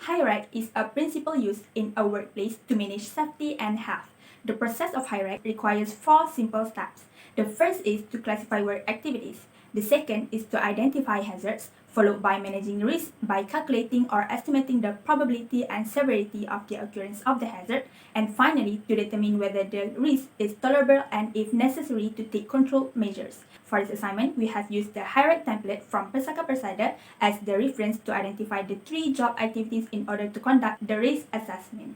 HIRARC is a principle used in a workplace to manage safety and health. The process of HIRARC requires 4 simple steps. The first is to classify work activities. The second is to identify hazards, followed by managing risk by calculating or estimating the probability and severity of the occurrence of the hazard, and finally to determine whether the risk is tolerable and if necessary to take control measures. For this assignment, we have used the HIRARC template from Persaka Persada as the reference to identify the 3 job activities in order to conduct the risk assessment.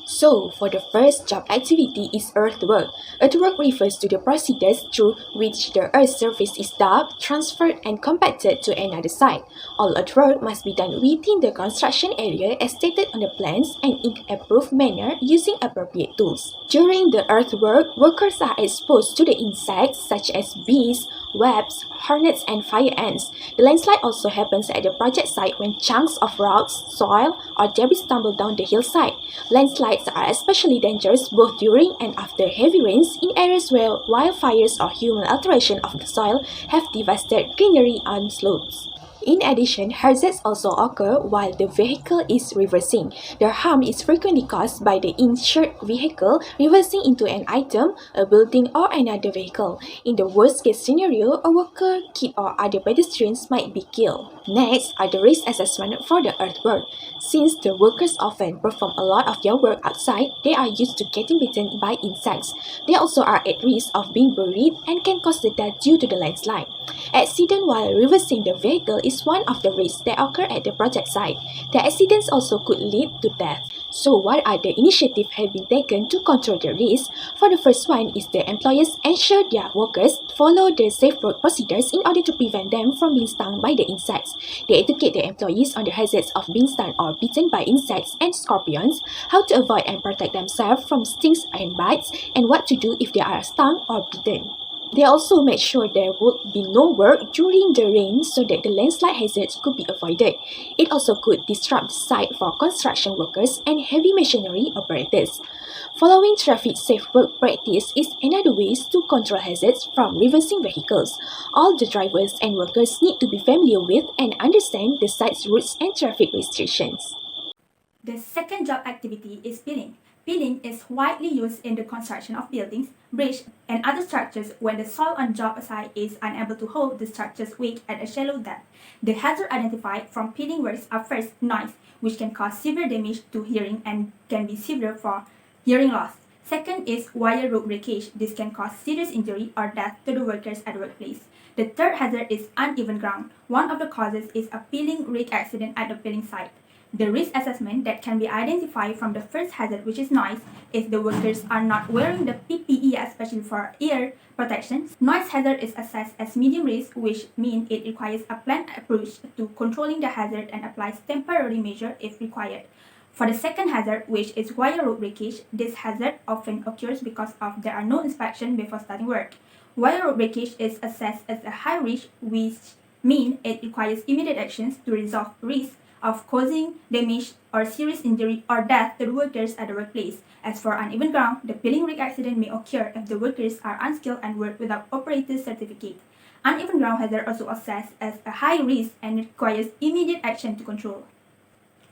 So, for the first job activity is earthwork. Earthwork refers to the procedures through which the earth surface is dug, transferred, and compacted to another site. All earthwork must be done within the construction area as stated on the plans and in an approved manner using appropriate tools. During the earthwork, workers are exposed to the insects such as bees, wasps, hornets, and fire ants. The landslide also happens at the project site when chunks of rocks, soil, or debris tumble down the hillside. Landslides are especially dangerous both during and after heavy rains in areas where wildfires or human alteration of the soil have devastated greenery on slopes. In addition, hazards also occur while the vehicle is reversing. The harm is frequently caused by the insured vehicle reversing into an item, a building, or another vehicle. In the worst-case scenario, a worker, kid, or other pedestrians might be killed. Next are the risk assessment for the earthwork. Since the workers often perform a lot of their work outside, they are used to getting bitten by insects. They also are at risk of being buried and can cause the death due to the landslide. Accident while reversing the vehicle is one of the risks that occur at the project site. The accidents also could lead to death. So what are the initiatives have been taken to control the risk? For the first one is the employers ensure their workers follow the safe work procedures in order to prevent them from being stung by the insects. They educate the employees on the hazards of being stung or bitten by insects and scorpions, how to avoid and protect themselves from stings and bites, and what to do if they are stung or bitten. They also made sure there would be no work during the rain so that the landslide hazards could be avoided. It also could disrupt the site for construction workers and heavy machinery operators. Following traffic safe work practice is another way to control hazards from reversing vehicles. All the drivers and workers need to be familiar with and understand the site's routes and traffic restrictions. The second job activity is peeling. Peeling is widely used in the construction of buildings, bridges, and other structures when the soil on job site is unable to hold the structure's weight at a shallow depth. The hazards identified from peeling works are first noise, which can cause severe damage to hearing and can be severe for hearing loss. Second is wire rope breakage. This can cause serious injury or death to the workers at the workplace. The third hazard is uneven ground. One of the causes is a peeling rig accident at the peeling site. The risk assessment that can be identified from the first hazard, which is noise, if the workers are not wearing the PPE, especially for ear protection. Noise hazard is assessed as medium risk, which means it requires a planned approach to controlling the hazard and applies temporary measure if required. For the second hazard, which is wire rope breakage, this hazard often occurs because there are no inspection before starting work. Wire rope breakage is assessed as a high risk, which means it requires immediate actions to resolve risk of causing damage or serious injury or death to the workers at the workplace. As for uneven ground, the peeling rig accident may occur if the workers are unskilled and work without operator's certificate. Uneven ground hazard also assessed as a high risk and requires immediate action to control.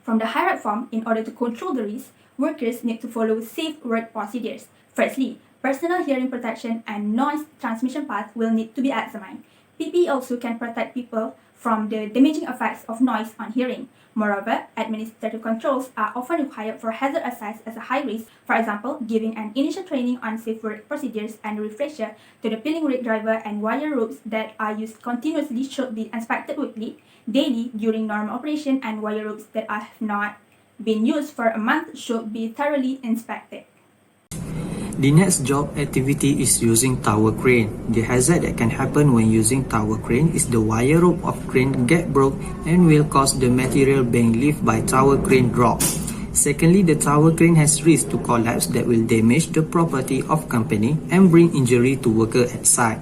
From the HIRARC form, in order to control the risk, workers need to follow safe work procedures. Firstly, personal hearing protection and noise transmission path will need to be examined. PPE also can protect people from the damaging effects of noise on hearing. Moreover, administrative controls are often required for hazard assessed as a high risk, for example, giving an initial training on safe work procedures and refresher to the peeling rig driver, and wire ropes that are used continuously should be inspected weekly, daily during normal operation, and wire ropes that have not been used for a month should be thoroughly inspected. The next job activity is using tower crane. The hazard that can happen when using tower crane is the wire rope of crane get broke and will cause the material being lifted by tower crane drop. Secondly, the tower crane has risk to collapse that will damage the property of company and bring injury to worker at site.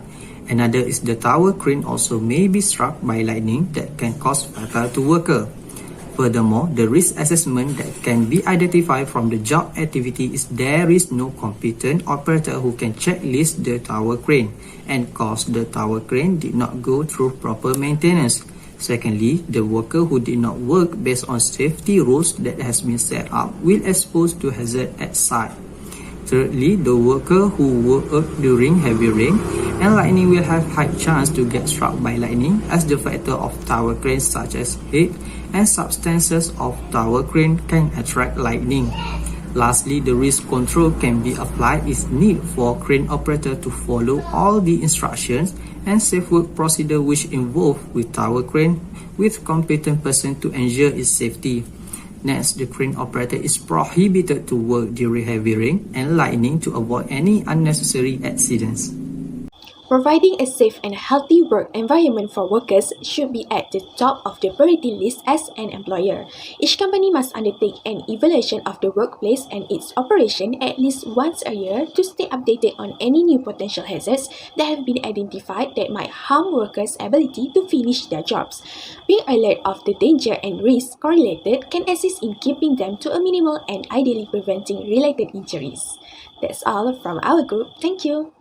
Another is the tower crane also may be struck by lightning that can cause fatal to worker. Furthermore, the risk assessment that can be identified from the job activity is there is no competent operator who can checklist the tower crane, and cause the tower crane did not go through proper maintenance. Secondly, the worker who did not work based on safety rules that has been set up will expose to hazard at site. Thirdly, the worker who worked during heavy rain and lightning will have high chance to get struck by lightning, as the factor of tower cranes such as height and substances of tower crane can attract lightning. Lastly, the risk control can be applied if need for crane operator to follow all the instructions and safe work procedure which involve with tower crane with competent person to ensure its safety. Next, the crane operator is prohibited to work during heavy rain and lightning to avoid any unnecessary accidents. Providing a safe and healthy work environment for workers should be at the top of the priority list as an employer. Each company must undertake an evaluation of the workplace and its operation at least once a year to stay updated on any new potential hazards that have been identified that might harm workers' ability to finish their jobs. Being alert of the danger and risks correlated can assist in keeping them to a minimal and ideally preventing related injuries. That's all from our group. Thank you.